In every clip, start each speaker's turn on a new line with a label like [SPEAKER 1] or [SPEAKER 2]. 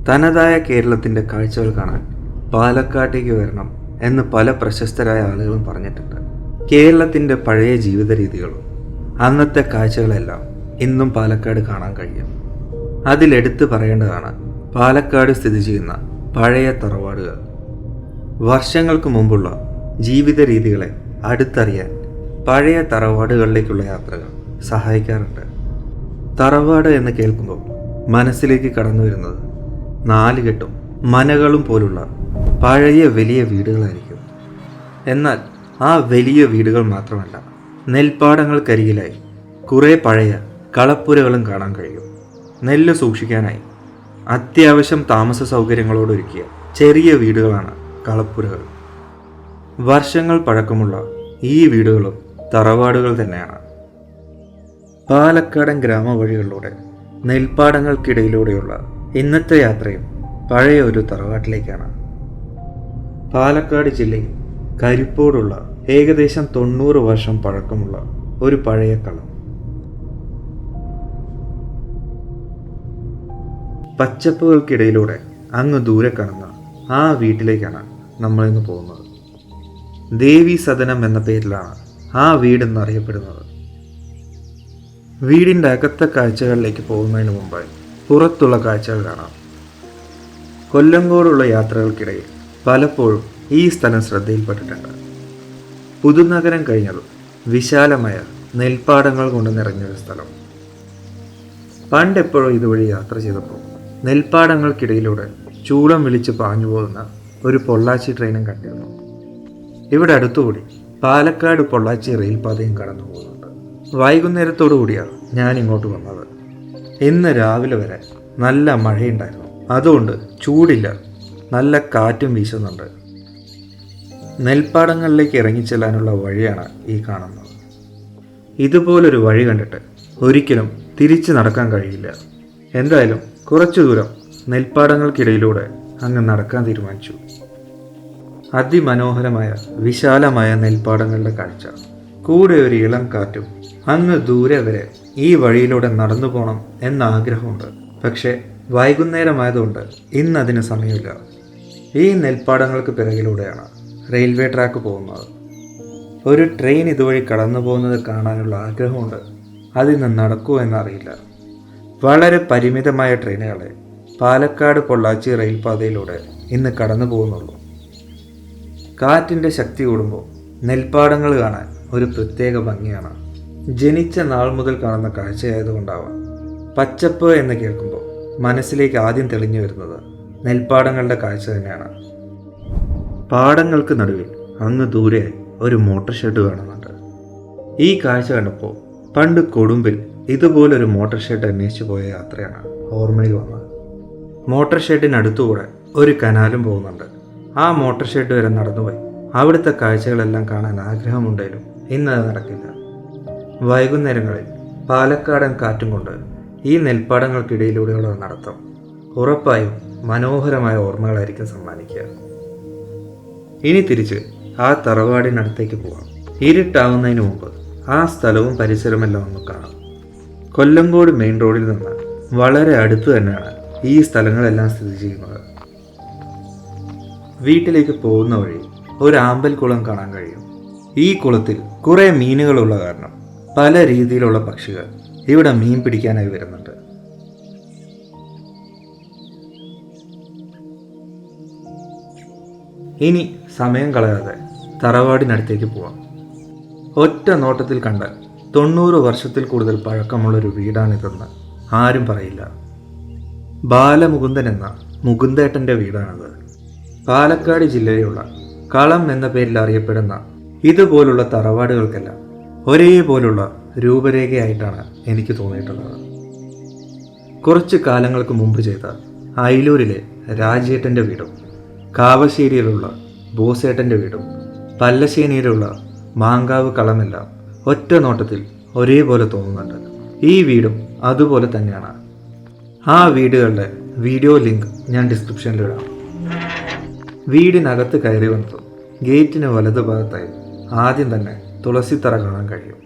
[SPEAKER 1] തനതായ കേരളത്തിൻ്റെ കാഴ്ചകൾ കാണാൻ പാലക്കാട്ടേക്ക് വരണം എന്ന് പല പ്രശസ്തരായ ആളുകളും പറഞ്ഞിട്ടുണ്ട്. കേരളത്തിൻ്റെ പഴയ ജീവിത രീതികളും അന്നത്തെ കാഴ്ചകളെല്ലാം ഇന്നും പാലക്കാട് കാണാൻ കഴിയും. അതിലെടുത്ത് പറയേണ്ടതാണ് പാലക്കാട് സ്ഥിതി ചെയ്യുന്ന പഴയ തറവാടുകൾ. വർഷങ്ങൾക്ക് മുമ്പുള്ള ജീവിത രീതികളെ അടുത്തറിയാൻ പഴയ തറവാടുകളിലേക്കുള്ള യാത്രകൾ സഹായിക്കാറുണ്ട്. തറവാട് എന്ന് കേൾക്കുമ്പോൾ മനസ്സിലേക്ക് കടന്നു വരുന്നത് നാലുകെട്ടും മനകളും പോലുള്ള പഴയ വലിയ വീടുകളായിരിക്കും. എന്നാൽ ആ വലിയ വീടുകൾ മാത്രമല്ല, നെൽപ്പാടങ്ങൾക്കരികിലായി കുറേ പഴയ കളപ്പുരകളും കാണാൻ കഴിയും. നെല്ല് സൂക്ഷിക്കാനായി അത്യാവശ്യം താമസ സൗകര്യങ്ങളോടൊരുക്കിയ ചെറിയ വീടുകളാണ് കളപ്പുരകൾ. വർഷങ്ങൾ പഴക്കമുള്ള ഈ വീടുകളും തറവാടുകൾ തന്നെയാണ്. പാലക്കാടൻ ഗ്രാമവഴികളിലൂടെ നെൽപ്പാടങ്ങൾക്കിടയിലൂടെയുള്ള ഇന്നത്തെ യാത്രയും പഴയ ഒരു തറവാട്ടിലേക്കാണ്. പാലക്കാട് ജില്ലയിൽ കരിപ്പോടുള്ള ഏകദേശം 90 വർഷം പഴക്കമുള്ള ഒരു പഴയ കളം. പച്ചപ്പുകൾക്കിടയിലൂടെ അങ്ങ് ദൂരെ കാണുന്ന ആ വീട്ടിലേക്കാണ് നമ്മളിന്ന് പോകുന്നത്. ദേവി സദനം എന്ന പേരിലാണ് ആ വീടെന്നറിയപ്പെടുന്നത്. വീടിൻ്റെ അകത്തെ കാഴ്ചകളിലേക്ക് പോകുന്നതിന് മുമ്പായി പുറത്തുള്ള കാഴ്ചകൾ കാണാം. കൊല്ലങ്കോടുള്ള യാത്രകൾക്കിടയിൽ പലപ്പോഴും ഈ സ്ഥലം ശ്രദ്ധയിൽപ്പെട്ടിട്ടുണ്ട്. പുതുനഗരം കഴിഞ്ഞതും വിശാലമായ നെൽപ്പാടങ്ങൾ കൊണ്ട് നിറഞ്ഞൊരു സ്ഥലം. പണ്ടെപ്പോഴും ഇതുവഴി യാത്ര ചെയ്തപ്പോൾ നെൽപ്പാടങ്ങൾക്കിടയിലൂടെ ചൂളം വിളിച്ച് പാഞ്ഞു പോകുന്ന ഒരു പൊള്ളാച്ചി ട്രെയിനും കണ്ടിരുന്നു. ഇവിടെ അടുത്തുകൂടി പാലക്കാട് പൊള്ളാച്ചി റെയിൽപാതയും കടന്നു പോകുന്നുണ്ട്. വൈകുന്നേരത്തോടു കൂടിയാണ് ഞാൻ ഇങ്ങോട്ട് വന്നത്. ഇന്ന് രാവിലെ വരെ നല്ല മഴയുണ്ടായിരുന്നു. അതുകൊണ്ട് ചൂടില്ല, നല്ല കാറ്റും വീശുന്നുണ്ട്. നെൽപ്പാടങ്ങളിലേക്ക് ഇറങ്ങിച്ചെല്ലാനുള്ള വഴിയാണ് ഈ കാണുന്നത്. ഇതുപോലൊരു വഴി കണ്ടിട്ട് ഒരിക്കലും തിരിച്ചു നടക്കാൻ കഴിയില്ല. എന്തായാലും കുറച്ചു ദൂരം നെൽപ്പാടങ്ങൾക്കിടയിലൂടെ അങ്ങ് നടക്കാൻ തീരുമാനിച്ചു. അതിമനോഹരമായ വിശാലമായ നെൽപ്പാടങ്ങളുടെ കാഴ്ച, കൂടെ ഒരു ഇളം കാറ്റും. അങ്ങ് ദൂരെ വരെ ഈ വഴിയിലൂടെ നടന്നു പോകണം എന്ന ആഗ്രഹമുണ്ട്. പക്ഷേ വൈകുന്നേരമായതുകൊണ്ട് ഇന്നതിന് സമയമില്ല. ഈ നെൽപ്പാടങ്ങൾക്ക് പിറകിലൂടെയാണ് റെയിൽവേ ട്രാക്ക് പോകുന്നത്. ഒരു ട്രെയിൻ ഇതുവഴി കടന്നു പോകുന്നത് കാണാനുള്ള ആഗ്രഹമുണ്ട്. അതിന്ന് നടക്കുമോ എന്നറിയില്ല. വളരെ പരിമിതമായ ട്രെയിനുകളെ പാലക്കാട് പൊള്ളാച്ചി റെയിൽപാതയിലൂടെ ഇന്ന് കടന്നു പോകുന്നുള്ളൂ. കാറ്റിൻ്റെ ശക്തി കൂടുമ്പോൾ നെൽപ്പാടങ്ങൾ കാണാൻ ഒരു പ്രത്യേക ഭംഗിയാണ്. ജനിച്ച നാൾ മുതൽ കാണുന്ന കാഴ്ചയായതുകൊണ്ടാവാം പച്ചപ്പ് എന്ന് കേൾക്കുമ്പോൾ മനസ്സിലേക്ക് ആദ്യം തെളിഞ്ഞു വരുന്നത് നെൽപ്പാടങ്ങളുടെ കാഴ്ച തന്നെയാണ്. പാടങ്ങൾക്ക് നടുവിൽ അങ്ങ് ദൂരെ ഒരു മോട്ടോർ ഷെഡ് കാണുന്നുണ്ട്. ഈ കാഴ്ച കണ്ടപ്പോൾ പണ്ട് കൊടുമ്പിൽ ഇതുപോലൊരു മോട്ടോർ ഷെഡ് അന്വേഷിച്ചു പോയ യാത്രയാണ് ഓർമ്മയിൽ വന്നത്. മോട്ടോർ ഷെഡിനടുത്തുകൂടെ ഒരു കനാലും പോകുന്നുണ്ട്. ആ മോട്ടോർ ഷെഡ് വരെ നടന്നുപോയി അവിടുത്തെ കാഴ്ചകളെല്ലാം കാണാൻ ആഗ്രഹമുണ്ടെങ്കിലും ഇന്നത് നടക്കില്ല. വൈകുന്നേരങ്ങളിൽ പാലക്കാടൻ കാറ്റും കൊണ്ട് ഈ നെൽപ്പാടങ്ങൾക്കിടയിലൂടെയുള്ള നടത്തം ഉറപ്പായും മനോഹരമായ ഓർമ്മകളായിരിക്കും സമ്മാനിക്കുക. ഇനി തിരിച്ച് ആ തറവാടിനടുത്തേക്ക് പോകാം. ഇരുട്ടാവുന്നതിന് മുമ്പ് ആ സ്ഥലവും പരിസരമെല്ലാം ഒന്ന് കാണാം. കൊല്ലങ്കോട് മെയിൻ റോഡിൽ നിന്ന് വളരെ അടുത്ത് തന്നെയാണ് ഈ സ്ഥലങ്ങളെല്ലാം സ്ഥിതി ചെയ്യുന്നത്. വീട്ടിലേക്ക് പോകുന്ന വഴി ഒരു ആമ്പൽ കുളം കാണാൻ കഴിയും. ഈ കുളത്തിൽ കുറേ മീനുകളുള്ള കാരണം പല രീതിയിലുള്ള പക്ഷികൾ ഇവിടെ മീൻ പിടിക്കാനായി വരുന്നുണ്ട്. ഇനി സമയം കളയാതെ തറവാടിനടുത്തേക്ക് പോവാം. ഒറ്റ നോട്ടത്തിൽ കണ്ടാൽ 90 വർഷത്തിൽ കൂടുതൽ പഴക്കമുള്ളൊരു വീടാണിതെന്ന് ആരും പറയില്ല. ബാലമുകുന്ദൻ എന്ന മുകുന്ദേട്ടൻ്റെ വീടാണത്. പാലക്കാട് ജില്ലയിലുള്ള കളം എന്ന പേരിൽ അറിയപ്പെടുന്ന ഇതുപോലുള്ള തറവാടുകൾക്കെല്ലാം ഒരേപോലുള്ള രൂപരേഖയായിട്ടാണ് എനിക്ക് തോന്നിയിട്ടുള്ളത്. കുറച്ച് കാലങ്ങൾക്ക് മുമ്പ് ചെയ്ത അയലൂരിലെ രാജേട്ടൻ്റെ വീടും കാവശ്ശേരിയിലുള്ള ബോസേട്ടൻ്റെ വീടും പല്ലശ്ശേനിയിലുള്ള മാങ്കാവ് കളമെല്ലാം ഒറ്റ നോട്ടത്തിൽ ഒരേപോലെ തോന്നുന്നുണ്ട്. ഈ വീടും അതുപോലെ തന്നെയാണ്. ആ വീടുകളുടെ വീഡിയോ ലിങ്ക് ഞാൻ ഡിസ്ക്രിപ്ഷനിലിടാം. വീടിനകത്ത് കയറി വന്നതും ഗേറ്റിന് വലതുഭാഗത്തായി ആദ്യം തന്നെ തുളസിത്തറ കാണാൻ കഴിയും.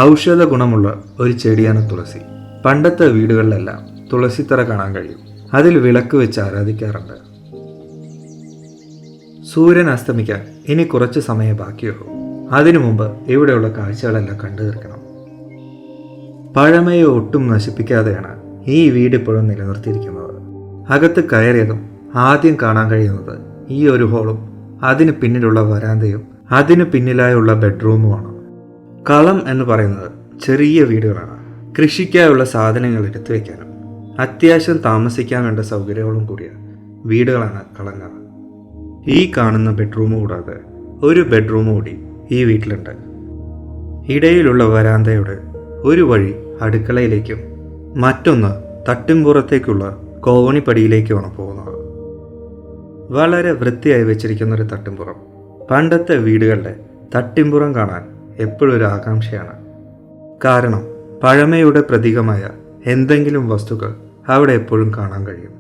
[SPEAKER 1] ഔഷധ ഗുണമുള്ള ഒരു ചെടിയാണ് തുളസി. പണ്ടത്തെ വീടുകളിലെല്ലാം തുളസിത്തറ കാണാൻ കഴിയും. അതിൽ വിളക്ക് വെച്ച് ആരാധിക്കാറുണ്ട്. സൂര്യൻ അസ്തമിക്കാൻ ഇനി കുറച്ച് സമയം ബാക്കിയുള്ളൂ. അതിനു മുമ്പ് ഇവിടെയുള്ള കാഴ്ചകളെല്ലാം കണ്ടു തീർക്കണം. പഴമയെ ഒട്ടും നശിപ്പിക്കാതെയാണ് ഈ വീട് ഇപ്പോഴും നിലനിർത്തിയിരിക്കുന്നത്. അകത്ത് കയറിയതും ആദ്യം കാണാൻ കഴിയുന്നത് ഈ ഒരു ഹോളും അതിന് പിന്നിലുള്ള വരാന്തയും അതിന് പിന്നിലായുള്ള ബെഡ്റൂമുമാണ്. കളം എന്ന് പറയുന്നത് ചെറിയ വീടുകളാണ്. കൃഷിക്കായുള്ള സാധനങ്ങൾ എടുത്തു വയ്ക്കാനും അത്യാവശ്യം താമസിക്കാൻ വേണ്ട സൗകര്യങ്ങളും കൂടിയ വീടുകളാണ് കളങ്ങൾ. ഈ കാണുന്ന ബെഡ്റൂം കൂടാതെ ഒരു ബെഡ്റൂം കൂടി ഈ വീട്ടിലുണ്ട്. ഇടയിലുള്ള വരാന്തയുടെ ഒരു വഴി അടുക്കളയിലേക്കും മറ്റൊന്ന് തട്ടിൻപുറത്തേക്കുള്ള കോവണിപ്പടിയിലേക്കുമാണ് പോകുന്നത്. വളരെ വൃത്തിയായി വെച്ചിരിക്കുന്ന ഒരു തട്ടിൻപുറം. പണ്ടത്തെ വീടുകളുടെ തട്ടിൻപുറം കാണാൻ എപ്പോഴും ഒരു ആകാംക്ഷയാണ്. കാരണം പഴമയുടെ പ്രതീകമായ എന്തെങ്കിലും വസ്തുക്കൾ അവിടെ എപ്പോഴും കാണാൻ കഴിയും.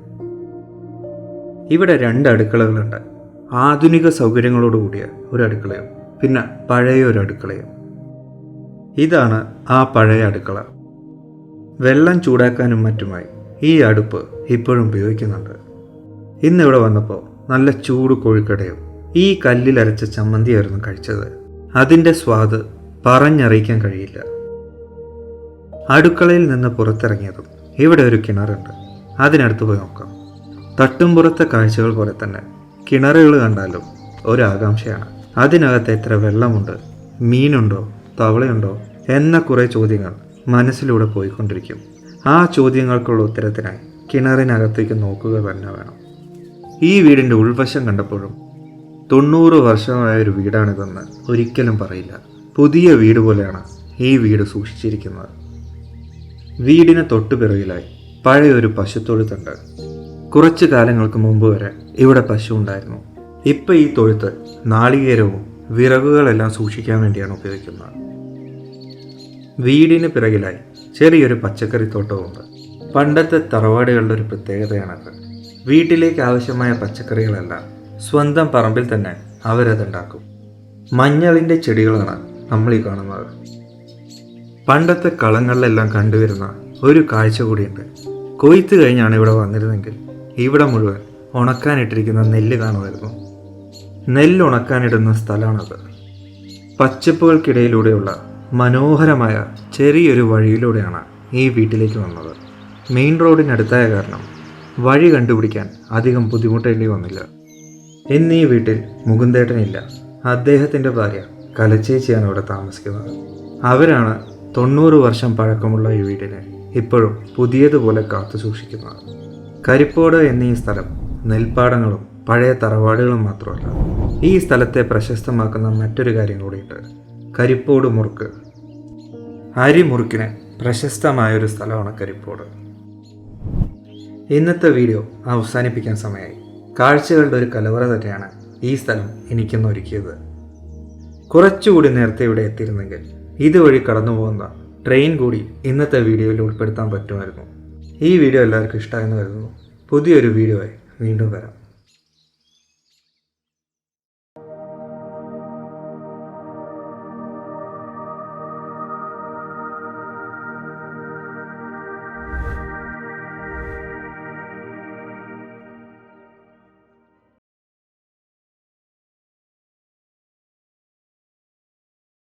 [SPEAKER 1] ഇവിടെ 2 അടുക്കളകളുണ്ട്. ആധുനിക സൗകര്യങ്ങളോടുകൂടിയ ഒരു അടുക്കളയും പിന്നെ പഴയ ഒരു അടുക്കളയും. ഇതാണ് ആ പഴയ അടുക്കള. വെള്ളം ചൂടാക്കാനും മറ്റുമായി ഈ അടുപ്പ് ഇപ്പോഴും ഉപയോഗിക്കുന്നുണ്ട്. ഇന്നിവിടെ വന്നപ്പോൾ നല്ല ചൂട് കോഴിക്കടയും ഈ കല്ലിലരച്ച ചമ്മന്തിയായിരുന്നു കഴിച്ചത്. അതിൻ്റെ സ്വാദ് പറഞ്ഞറിയിക്കാൻ കഴിയില്ല. അടുക്കളയിൽ നിന്ന് പുറത്തിറങ്ങിയതും ഇവിടെ ഒരു കിണറുണ്ട്. അതിനടുത്ത് പോയി നോക്കാം. തട്ടുംപുറത്തെ കാഴ്ചകൾ പോലെ തന്നെ കിണറുകൾ കണ്ടാലും ഒരാകാംക്ഷയാണ്. അതിനകത്ത് എത്ര വെള്ളമുണ്ട്, മീനുണ്ടോ, തവളയുണ്ടോ എന്ന കുറേ ചോദ്യങ്ങൾ മനസ്സിലൂടെ പോയിക്കൊണ്ടിരിക്കും. ആ ചോദ്യങ്ങൾക്കുള്ള ഉത്തരത്തിനായി കിണറിനകത്തേക്ക് നോക്കുക തന്നെ വേണം. ഈ വീടിൻ്റെ ഉൾവശം കണ്ടപ്പോഴും 90 വർഷമായ ഒരു വീടാണിതെന്ന് ഒരിക്കലും പറയില്ല. പുതിയ വീട് പോലെയാണ് ഈ വീട് സൂക്ഷിച്ചിരിക്കുന്നത്. വീടിന് തൊട്ടുപിറകിലായി പഴയൊരു പശുത്തൊഴുത്തുണ്ട്. കുറച്ചു കാലങ്ങൾക്ക് മുമ്പ് വരെ ഇവിടെ പശു ഉണ്ടായിരുന്നു. ഇപ്പം ഈ തൊഴുത്ത് നാളികേരവും വിറകുകളെല്ലാം സൂക്ഷിക്കാൻ വേണ്ടിയാണ് ഉപയോഗിക്കുന്നത്. വീടിന് പിറകിലായി ചെറിയൊരു പച്ചക്കറിത്തോട്ടവുമുണ്ട്. പണ്ടത്തെ തറവാടുകളുടെ ഒരു പ്രത്യേകതയാണത്. വീട്ടിലേക്ക് ആവശ്യമായ പച്ചക്കറികളെല്ലാം സ്വന്തം പറമ്പിൽ തന്നെ അവരതുണ്ടാക്കും. മഞ്ഞളിൻ്റെ ചെടികളാണ് നമ്മൾ ഈ കാണുന്നത്. പണ്ടത്തെ കളങ്ങളിലെല്ലാം കണ്ടുവരുന്ന ഒരു കാഴ്ച കൂടിയുണ്ട്. കൊയ്ത്ത് കഴിഞ്ഞാണ് ഇവിടെ വന്നിരുന്നെങ്കിൽ ഇവിടെ മുഴുവൻ ഉണക്കാനിട്ടിരിക്കുന്ന നെല്ല് കാണുമായിരുന്നു. നെല്ല് ഉണക്കാനിടുന്ന സ്ഥലമാണത്. പച്ചപ്പുകൾക്കിടയിലൂടെയുള്ള മനോഹരമായ ചെറിയൊരു വഴിയിലൂടെയാണ് ഈ വീട്ടിലേക്ക് വന്നത്. മെയിൻ റോഡിനടുത്തായ കാരണം വഴി കണ്ടുപിടിക്കാൻ അധികം ബുദ്ധിമുട്ടേണ്ടി വന്നില്ല. ഇന്ന് ഈ വീട്ടിൽ മുകുന്ദേട്ടനില്ല. അദ്ദേഹത്തിൻ്റെ ഭാര്യ കലച്ചേച്ചിയാണ് ഇവിടെ താമസിക്കുന്നത്. അവരാണ് 90 വർഷം പഴക്കമുള്ള ഈ വീടിനെ ഇപ്പോഴും പുതിയതുപോലെ കാത്തു സൂക്ഷിക്കുന്നത്. കരിപ്പോട് എന്നീ സ്ഥലം നെൽപ്പാടങ്ങളും പഴയ തറവാടുകളും മാത്രമല്ല, ഈ സ്ഥലത്തെ പ്രശസ്തമാക്കുന്ന മറ്റൊരു കാര്യം കൂടിയുണ്ട്. കരിപ്പോട് മുറുക്ക്. അരിമുറുക്കിന് പ്രശസ്തമായൊരു സ്ഥലമാണ് കരിപ്പോട്. ഇന്നത്തെ വീഡിയോ അവസാനിപ്പിക്കാൻ സമയമായി. കാഴ്ചകളുടെ ഒരു കലവറ തന്നെയാണ് ഈ സ്ഥലം എനിക്കൊന്ന് ഒരുക്കിയത്. കുറച്ചുകൂടി നേരത്തെ ഇവിടെ എത്തിയിരുന്നെങ്കിൽ ഇതുവഴി കടന്നു പോകുന്ന ട്രെയിൻ കൂടി ഇന്നത്തെ വീഡിയോയിൽ ഉൾപ്പെടുത്താൻ പറ്റുമായിരുന്നു. ഈ വീഡിയോ എല്ലാവർക്കും ഇഷ്ടമായെന്ന് കരുതുന്നു. പുതിയൊരു വീഡിയോ ആയി വീണ്ടും വരാം.